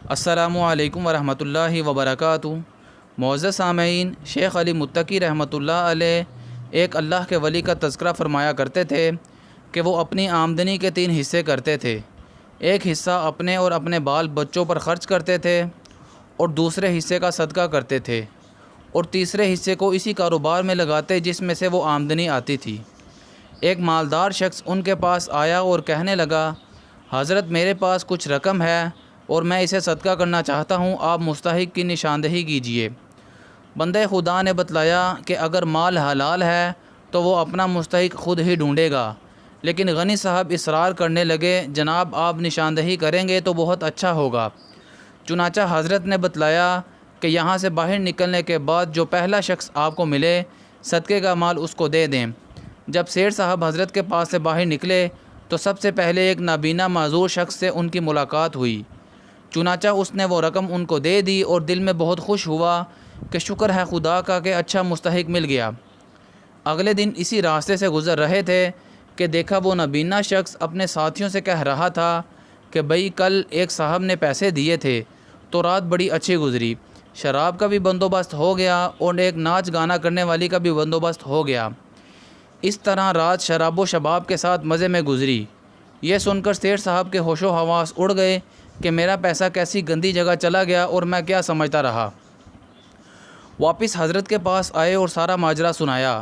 السلام علیکم ورحمۃ اللہ وبرکاتہ۔ معزز سامعین، شیخ علی متقی رحمۃ اللہ علیہ ایک اللہ کے ولی کا تذکرہ فرمایا کرتے تھے کہ وہ اپنی آمدنی کے 3 حصے کرتے تھے۔ ایک حصہ اپنے اور اپنے بال بچوں پر خرچ کرتے تھے اور دوسرے حصے کا صدقہ کرتے تھے اور تیسرے حصے کو اسی کاروبار میں لگاتے جس میں سے وہ آمدنی آتی تھی۔ ایک مالدار شخص ان کے پاس آیا اور کہنے لگا، حضرت میرے پاس کچھ رقم ہے اور میں اسے صدقہ کرنا چاہتا ہوں، آپ مستحق کی نشاندہی کیجیے۔ بندہ خدا نے بتلایا کہ اگر مال حلال ہے تو وہ اپنا مستحق خود ہی ڈھونڈے گا، لیکن غنی صاحب اصرار کرنے لگے، جناب آپ نشاندہی کریں گے تو بہت اچھا ہوگا۔ چنانچہ حضرت نے بتلایا کہ یہاں سے باہر نکلنے کے بعد جو پہلا شخص آپ کو ملے صدقے کا مال اس کو دے دیں۔ جب سیٹھ صاحب حضرت کے پاس سے باہر نکلے تو سب سے پہلے ایک نابینا معذور شخص سے ان کی ملاقات ہوئی۔ چنانچہ اس نے وہ رقم ان کو دے دی اور دل میں بہت خوش ہوا کہ شکر ہے خدا کا کہ اچھا مستحق مل گیا۔ اگلے دن اسی راستے سے گزر رہے تھے کہ دیکھا وہ نابینا شخص اپنے ساتھیوں سے کہہ رہا تھا کہ بھئی کل ایک صاحب نے پیسے دیے تھے تو رات بڑی اچھی گزری، شراب کا بھی بندوبست ہو گیا اور ایک ناچ گانا کرنے والی کا بھی بندوبست ہو گیا۔ اس طرح رات شراب و شباب کے ساتھ مزے میں گزری۔ یہ سن کر سیٹھ صاحب کے ہوش و حواس اڑ گئے کہ میرا پیسہ کیسی گندی جگہ چلا گیا اور میں کیا سمجھتا رہا۔ واپس حضرت کے پاس آئے اور سارا ماجرا سنایا۔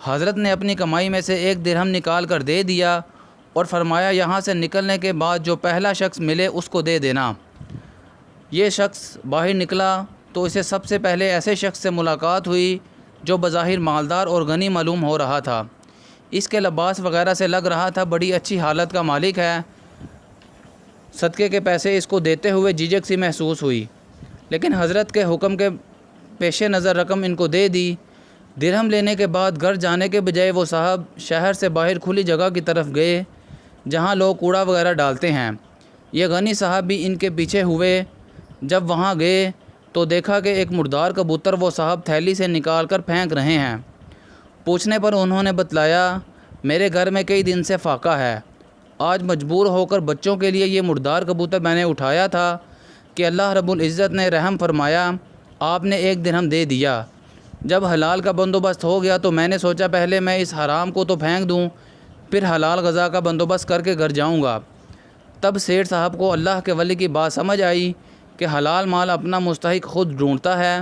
حضرت نے اپنی کمائی میں سے 1 درہم نکال کر دے دیا اور فرمایا یہاں سے نکلنے کے بعد جو پہلا شخص ملے اس کو دے دینا۔ یہ شخص باہر نکلا تو اسے سب سے پہلے ایسے شخص سے ملاقات ہوئی جو بظاہر مالدار اور غنی معلوم ہو رہا تھا۔ اس کے لباس وغیرہ سے لگ رہا تھا بڑی اچھی حالت کا مالک ہے۔ صدقے کے پیسے اس کو دیتے ہوئے جھجک سی محسوس ہوئی، لیکن حضرت کے حکم کے پیش نظر رقم ان کو دے دی۔ درہم لینے کے بعد گھر جانے کے بجائے وہ صاحب شہر سے باہر کھلی جگہ کی طرف گئے جہاں لوگ کوڑا وغیرہ ڈالتے ہیں۔ یہ غنی صاحب بھی ان کے پیچھے ہوئے۔ جب وہاں گئے تو دیکھا کہ ایک مردار کبوتر وہ صاحب تھیلی سے نکال کر پھینک رہے ہیں۔ پوچھنے پر انہوں نے بتلایا میرے گھر میں کئی دن سے فاقہ ہے، آج مجبور ہو کر بچوں کے لیے یہ مردار کبوتر میں نے اٹھایا تھا کہ اللہ رب العزت نے رحم فرمایا، آپ نے 1 درہم دے دیا۔ جب حلال کا بندوبست ہو گیا تو میں نے سوچا پہلے میں اس حرام کو تو پھینک دوں، پھر حلال غذا کا بندوبست کر کے گھر جاؤں گا۔ تب سیٹھ صاحب کو اللہ کے ولی کی بات سمجھ آئی کہ حلال مال اپنا مستحق خود ڈھونڈتا ہے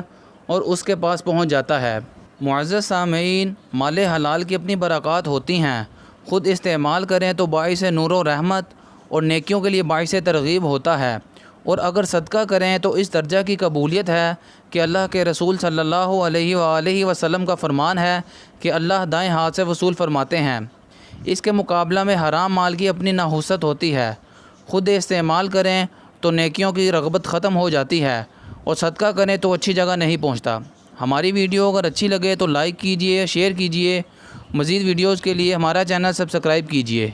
اور اس کے پاس پہنچ جاتا ہے۔ معزز سامعین، مال حلال کی اپنی برکات ہوتی ہیں، خود استعمال کریں تو باعث نور و رحمت اور نیکیوں کے لیے باعث ترغیب ہوتا ہے، اور اگر صدقہ کریں تو اس درجہ کی قبولیت ہے کہ اللہ کے رسول صلی اللہ علیہ وآلہ وسلم کا فرمان ہے کہ اللہ دائیں ہاتھ سے وصول فرماتے ہیں۔ اس کے مقابلہ میں حرام مال کی اپنی نحوست ہوتی ہے، خود استعمال کریں تو نیکیوں کی رغبت ختم ہو جاتی ہے اور صدقہ کریں تو اچھی جگہ نہیں پہنچتا۔ ہماری ویڈیو اگر اچھی لگے تو لائک کیجئے، شیئر کیجئے، مزید ویڈیوز کے لیے ہمارا چینل سبسکرائب کیجئے۔